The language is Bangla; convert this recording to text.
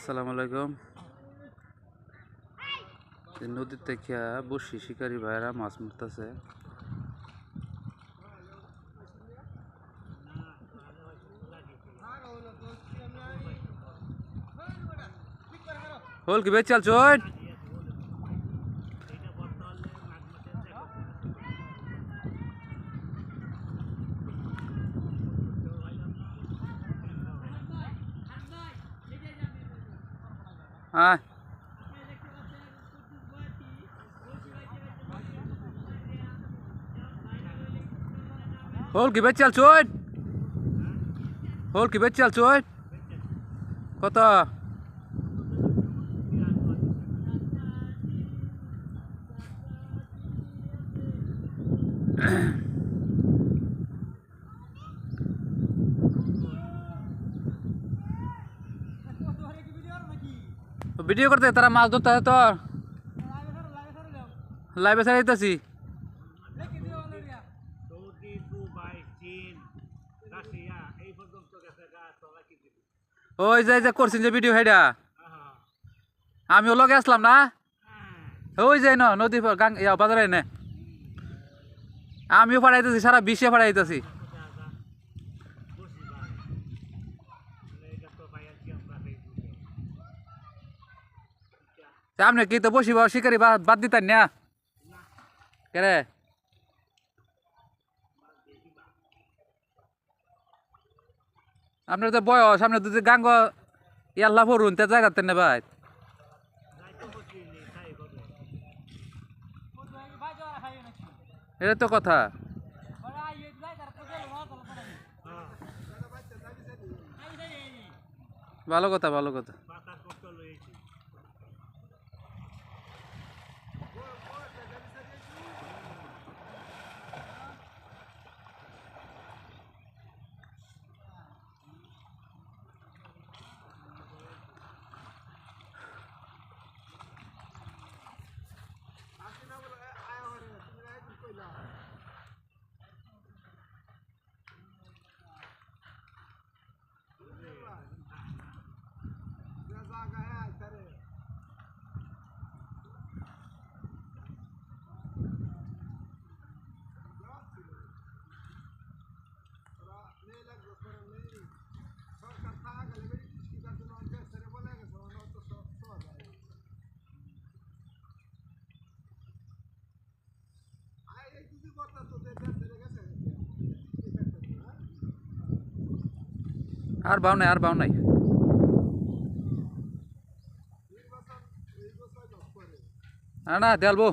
আসসালামু আলাইকুম। নদীর থেকে বসি শিকারী ভাইরা মাছ মারতেছে। হোল কি বেচ চাল চোট হ্যাঁ হোল কি বেচ চাল চোট হোল কি বেচ চাল চোট কত ভিডিও করতে তারা মাছ ধরতে তো লাইভে ছাড়া দিতেছি। ওই যে করছেন যে ভিডিও হেডা আমিও লগে আসলাম না ওই যে নদী বাজারে এনে আমিও পাঠাইতেছি সারা বিশ্বে পাঠাইতেছি। আপনি কি তো বসিব শিকারি বাদ দিতেন না কে আপনার তো বয়স আপনি যদি গাঙ্গ ইয়াল্লা পড়ুন তে জায়গাতে না ভাই এটা তো কথা। ভালো কথা ভালো কথা। আর বাউ নাই আর বাউ নাই না দেলবো।